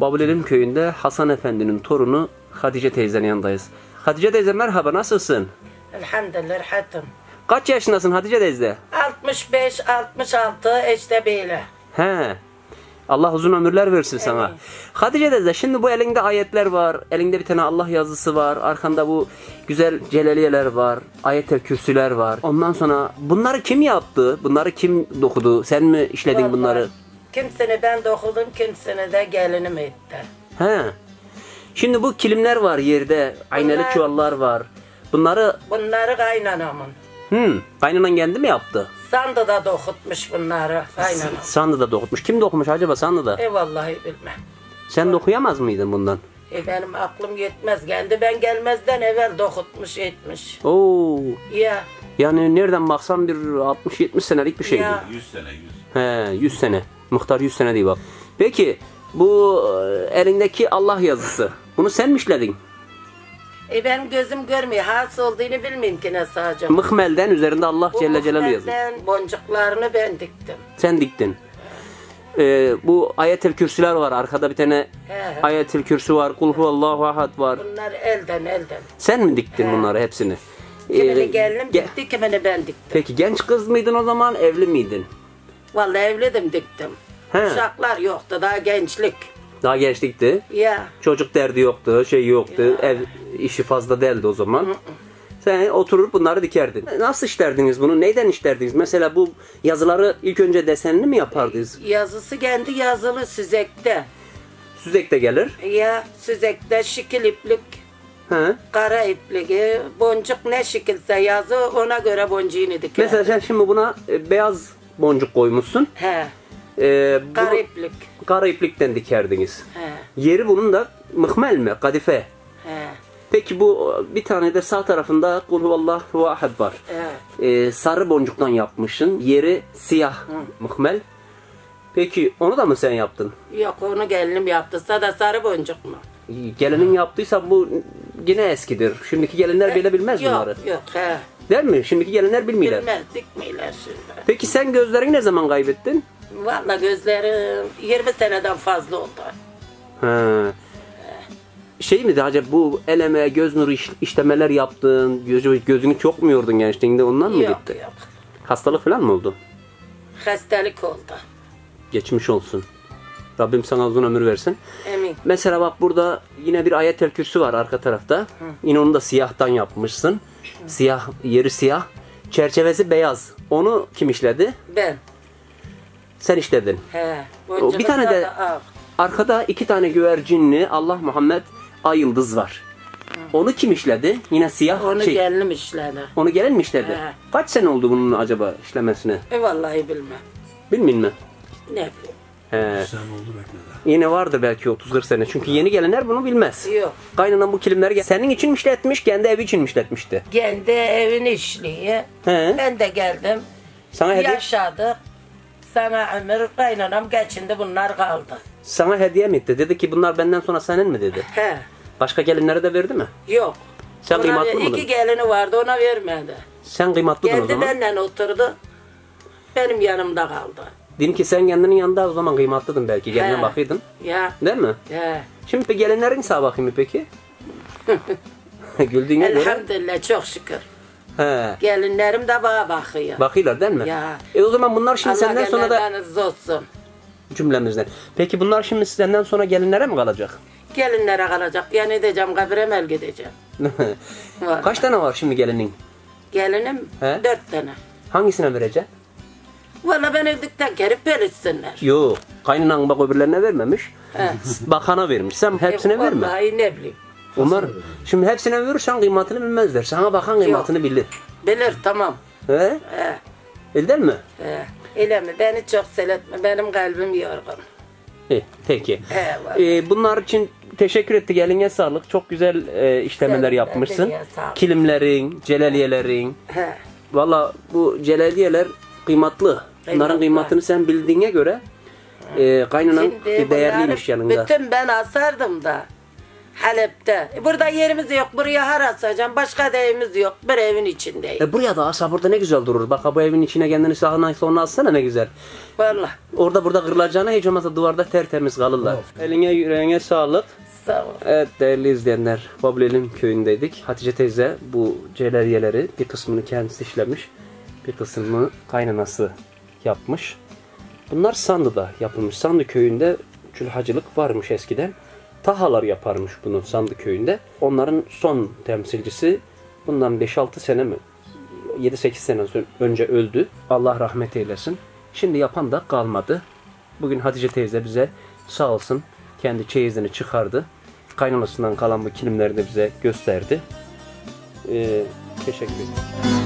Babulelim köyünde Hasan Efendi'nin torunu Hatice teyzenin yanındayız. Hatice teyze merhaba, nasılsın? Elhamdülillah rahatım. Kaç yaşındasın Hatice teyze? 65, 66 işte böyle. He. Allah uzun ömürler versin sana. Evet. Hatice teyze, şimdi bu elinde ayetler var. Elinde bir tane Allah yazısı var. Arkanda bu güzel celaliyeler var. Ayet-el kürsüler var. Ondan sonra bunları kim yaptı? Bunları kim dokudu? Sen mi işledin Vallahi bunları? Kimsini ben dokudum, kimsini de gelinim etti. He. Şimdi bu kilimler var yerde. Aynalı çuvallar var. Bunları kaynanamın. Kaynanan kendi mi yaptı? Sandıda dokutmuş bunları kaynanam. Sandıda dokutmuş. Kim dokumuş acaba sandıda? Vallahi bilmem. Sen dokuyamaz mıydın bundan? Benim aklım yetmez. Kendi ben gelmezden evvel dokutmuş etmiş. Oo. Ya. Yani nereden baksan bir 60-70 senelik bir şeydi. Ya. 100 sene 100. He, 100 sene. Muhtar 100 sene değil bak. Peki bu elindeki Allah yazısı. Bunu sen mi işledin? Benim gözüm görmüyor. Hasıl olduğunu bilmiyorum ki ne sadece. Mıhmelden üzerinde Allah Bu Celle Celaluhu yazıyor. muhtemelen boncuklarını ben diktim. Sen diktin. Bu ayet-el kürsüler var. Arkada bir tane He. ayet-el kürsü var. Kul huvallahu ahad var. Bunlar elden. Sen mi diktin bunları hepsini? Kimini gelinim dikti, kimini ben diktim. Peki genç kız mıydın o zaman, evli miydin? Vallahi evledim diktim. He. Uşaklar yoktu, daha gençlik. Daha gençlikti. Ya. Çocuk derdi yoktu, şey yoktu. Ya. Ev işi fazla değildi o zaman. Sen oturur bunları dikerdin. Nasıl işlerdiniz bunu? Neyden işlerdiniz? Mesela bu yazıları ilk önce desenli mi yapardınız? Yazısı kendi yazılı süzekte. Süzek de gelir. Ya süzekte şekil iplik, He. kara iplik, boncuk ne şekilse yazı ona göre boncuğunu diker. Mesela sen şimdi buna beyaz boncuk koymuşsun. He. Bunu Kara iplik. kara iplikten dikerdiniz. He. Yeri bunun da mıhmel mi? Kadife. He. Peki bu bir tane de sağ tarafında Kul huvallahu ahad var. Evet. Sarı boncuktan yapmışsın. Yeri siyah mıhmel. Peki onu da mı sen yaptın? Yok, onu gelinim yaptı. Sada sarı boncuk mu? Gelinin yaptıysa bu yine eskidir. Şimdiki gelinler bile bilmez yok, bunları. Yok, he. Değil mi? Şimdiki gelinler bilmiyorlar. Bilmez, dikmiyorlar şimdi. Peki sen gözlerini ne zaman kaybettin? Vallahi gözlerim 20 seneden fazla oldu. Ha. Şey miydi acaba bu eleme, göz nuru işlemeler yaptın, gözünü çok mu yordun gençliğinde, ondan mı gitti? Yok. Hastalık falan mı oldu? Hastalık oldu. Geçmiş olsun. Rabbim sana uzun ömür versin. Emin. Mesela bak burada yine bir ayet-el kürsü var arka tarafta. Yine onu da siyahtan yapmışsın. Siyah, yeri siyah. Çerçevesi beyaz. Onu kim işledi? Ben. Sen işledin. He. Bir tane de arkada 2 tane güvercinli Allah Muhammed ay yıldız var. Onu kim işledi? Yine siyah Onu şey. gelinim işledi. Onu gelin mi işledi? He. Kaç sene oldu bunun acaba işlemesine? Vallahi bilmem. Bilmiyor musun? Ne bileyim. He. Sen oldu bekledi. Yine vardır belki 30-40 sene. Çünkü yeni gelenler bunu bilmez. Yok. Kaynanan bu kilimleri senin için mi işletmiş, kendi evi için mi işletmişti? Kendi evin işliği. He. Ben de geldim. Sana hediye, Yaşadık. Sana ömür kaynanam geçindi, bunlar kaldı. sana hediye mi etti? Dedi ki bunlar benden sonra senin mi dedi? He. Başka gelinlere de verdi mi? Yok. Sen Ona kıymatlı mıydın? 2 gelini vardı, ona vermedi. Sen kıymatlıydın o Kendi zaman. benimle oturdu. Benim yanımda kaldı. Din ki sen kendinin yanında o zaman kıymatlıydın belki. Geline He. bakıydın. Ya. Değil mi? He. Şimdi bir gelinlerin sağ bakayım mı peki? Güldüğüne göre. Elhamdülillah, çok şükür. He. Gelinlerim de bana bakıyor. Bakıyorlar değil mi? Ya. O zaman bunlar şimdi Allah senden sonra da gelinleriniz olsun. cümlemizden. Peki bunlar şimdi senden sonra gelinlere mi kalacak? Gelinlere kalacak. Yani edeceğim, kabire mel gideceğim. Var. Kaç tane var şimdi gelinin? Gelinim He? 4 tane. Hangisine vereceksin? Valla ben öldükten geri pelitsinler. Yok. Kaynanan bak öbürlerine vermemiş. He. Bakana vermiş. Sen hepsine verme. Vallahi ne bileyim. Onlar şimdi hepsine verirsen kıymatını bilmezler. Sana bakan kıymatını bilir. Bilir, tamam. He? He. Bildin mi? He. Öyle mi? Beni çok seletme. Benim kalbim yorgun. Peki. He, Bunlar için teşekkür etti. Eline sağlık. Çok güzel işlemeler Sen de yapmışsın. eline sağlık. Kilimlerin, celaliyelerin. He. Valla bu celaliyeler kıymatlı. Bunların kıymatını sen bildiğine göre kaynanan Şimdi değerliymiş bunları yanında. bütün ben asardım da. Halep'te. Burada yerimiz yok. Buraya har asacağım. Başka da evimiz yok. Bir evin içindeyiz. Buraya da asa burada ne güzel durur. Bak bu evin içine kendini sağına soluna alsana ne güzel. Vallahi. Orada burada kırılacağına hiç olmazsa duvarda tertemiz kalırlar. Eline yüreğine sağlık. Sağ ol. Evet değerli izleyenler, Babulelim köyündeydik. Hatice teyze bu celeriyeleri bir kısmını kendisi işlemiş, bir kısmını kaynanası yapmış. Bunlar Sandı'da yapılmış. Sandı köyünde külhacılık varmış eskiden. Tahalar yaparmış bunu Sandı köyünde. Onların son temsilcisi bundan 5-6 sene mi? 7-8 sene önce öldü. Allah rahmet eylesin. Şimdi yapan da kalmadı. Bugün Hatice teyze bize sağ olsun kendi çeyizini çıkardı. Kaynanasından kalan bu kilimleri de bize gösterdi. Teşekkür ederim.